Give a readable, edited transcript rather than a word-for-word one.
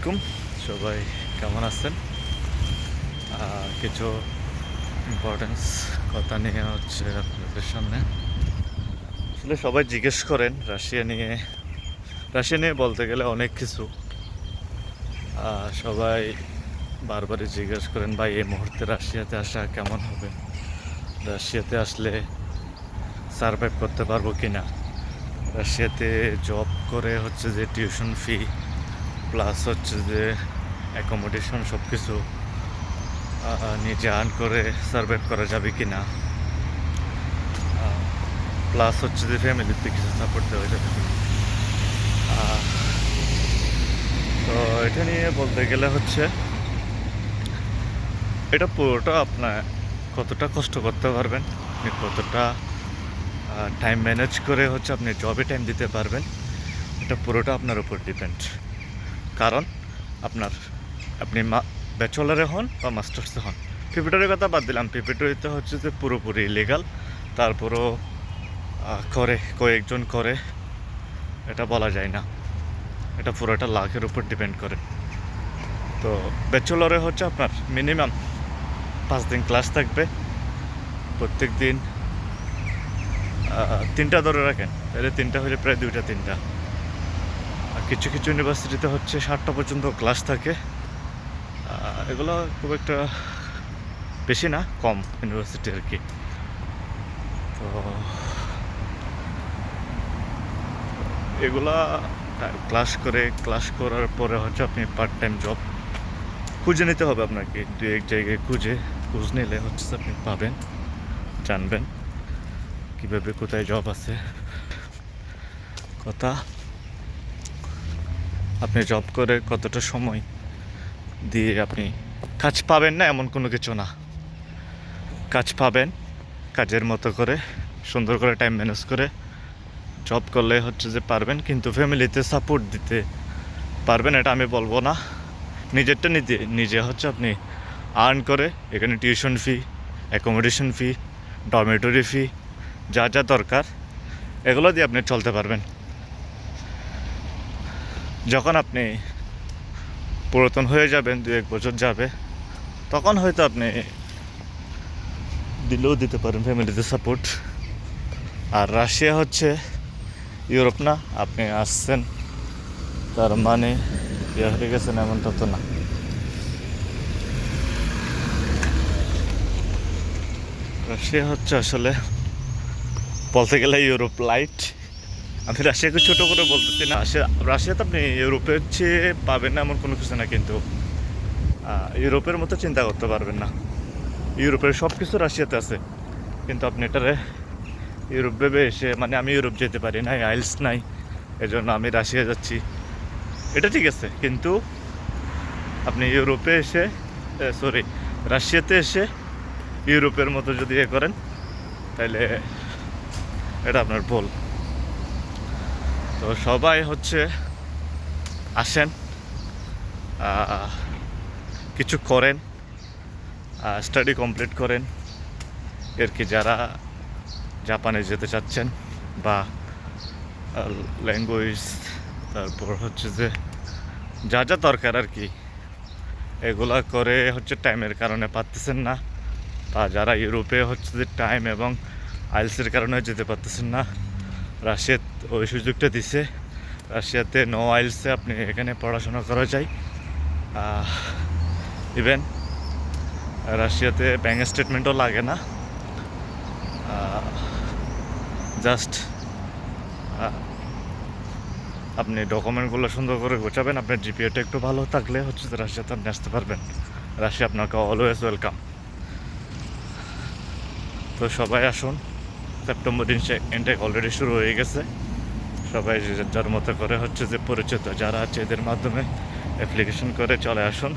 আসসালামু আলাইকুম, সবাই কেমন আছেন? কিছু ইম্পর্টেন্স কথা নিয়ে হচ্ছে আপনাদের সামনে। আসলে সবাই জিজ্ঞেস করেন রাশিয়া নিয়ে বলতে গেলে অনেক কিছু। সবাই বারবারই জিজ্ঞেস করেন, ভাই এই মুহূর্তে রাশিয়াতে আসা কেমন হবে, রাশিয়াতে আসলে সারভাইভ করতে পারবো কি না, রাশিয়াতে জব করে হচ্ছে যে টিউশন ফি প্লাস হচ্ছে যে অ্যাকোমোডেশন সব কিছু নিজে আর্ন করে সার্ভাইভ করা যাবে কি না, প্লাস হচ্ছে যে ফ্যামিলিতে কিছু সাপোর্ট দেওয়া যাবে কি না। তো এটা নিয়ে বলতে গেলে হচ্ছে এটা পুরোটা আপনার কতটা কষ্ট করতে পারবেন, আপনি কতটা টাইম ম্যানেজ করে হচ্ছে আপনি জবে টাইম দিতে পারবেন, এটা পুরোটা আপনার উপর ডিপেন্ড। কারণ আপনি ব্যাচেলারে হন বা মাস্টার্সে হন, প্রিপারেটরির কথা বাদ দিলাম, প্রিপারেটরিতে হচ্ছে যে পুরোপুরি ইলিগাল, তারপরও কয়েকজন করে, এটা বলা যায় না, এটা পুরোটা লাখের উপর ডিপেন্ড করে। তো ব্যাচেলরে হচ্ছে আপনার মিনিমাম 5 দিন ক্লাস থাকবে, প্রত্যেক দিন 3টা ধরে রাখেন, তাহলে 3টা হলে প্রায় 2টা 3টা। আর কিছু কিছু ইউনিভার্সিটিতে হচ্ছে 7টা পর্যন্ত ক্লাস থাকে। এগুলো খুব একটা বেশি না, কম ইউনিভার্সিটি আর কি। তো এগুলা ক্লাস করার পরে হচ্ছে আপনি পার্ট টাইম জব খুঁজে নিতে হবে আপনাকে, 2-1 জায়গায় খোঁজ নিলে হচ্ছে আপনি পাবেন, জানবেন কীভাবে কোথায় জব আছে। কথা আপনি জব করে কতটা সময় দিয়ে আপনি কাজ পাবেন না এমন কোনো কিছু না, কাজ পাবেন, কাজের মতো করে সুন্দর করে টাইম ম্যানেজ করে জব করলে হচ্ছে যে পারবেন, কিন্তু ফ্যামিলিতে সাপোর্ট দিতে পারবেন এটা আমি বলবো না। নিজেরটা নিজে হচ্ছে আপনি আর্ন করে এখানে টিউশন ফি, অ্যাকোমোডেশন ফি, ডরমেটরি ফি, যা যা দরকার এগুলো দিয়ে আপনি চলতে পারবেন। যখন আপনি পুরাতন হয়ে যাবেন, 2-1 বছর যাবে, তখন হয়তো আপনি দিতে পারেন ফ্যামিলিতে সাপোর্ট। আর রাশিয়া হচ্ছে ইউরোপ না, আপনি আসছেন তার মানে ইয়ে হয়ে গেছেন এমনটা তো না। রাশিয়া হচ্ছে আসলে বলতে গেলে ইউরোপ লাইট। আমি রাশিয়াকে ছোটো করে বলতেছি না, রাশিয়াতে আপনি ইউরোপের চেয়ে পাবেন না এমন কোনো কিছু না, কিন্তু ইউরোপের মতো চিন্তা করতে পারবেন না। ইউরোপের সব কিছু রাশিয়াতে আছে, কিন্তু আপনি এটারে ইউরোপ ভেবে এসে, মানে আমি ইউরোপ যেতে পারি না, আইলস নাই, এজন্য আমি রাশিয়া যাচ্ছি, এটা ঠিক আছে, কিন্তু আপনি রাশিয়াতে এসে ইউরোপের মতো যদি করেন তাহলে এটা আপনার ভুল। তো সবাই হচ্ছে আসেন, কিছু করেন, স্টাডি কমপ্লিট করেন, এর কি যারা জাপানে যেতে চাচ্ছেন বা ল্যাঙ্গুয়েজ, তারপর হচ্ছে যে যা যা দরকার আর কি, এগুলা করে হচ্ছে টাইমের কারণে পারতেছেন না, বা যারা ইউরোপে হচ্ছে যে টাইম এবং আইলসের কারণে যেতে পারতেছেন না, রাশিয়াত ওই সুযোগটা দিছে। রাশিয়াতে নো আইলসে আপনি এখানে পড়াশোনা করা যায়। ইভেন রাশিয়াতে ব্যাঙ্ক স্টেটমেন্টও লাগে না, জাস্ট আপনি ডকুমেন্টগুলো সুন্দর করে গোছাবেন, আপনার জিপিএটা একটু ভালো থাকলে হচ্ছে যে রাশিয়াতে আপনি আসতে পারবেন। রাশিয়া আপনাকে অলওয়েজ ওয়েলকাম। তো সবাই আসুন, সেপ্টেম্বর ইনটেক অলরেডি শুরু হয়ে গেছে, সবাই যার মতো করে হচ্ছে যে পরিচিত যারা আছে এদের মাধ্যমে অ্যাপ্লিকেশন করে চলে আসুন।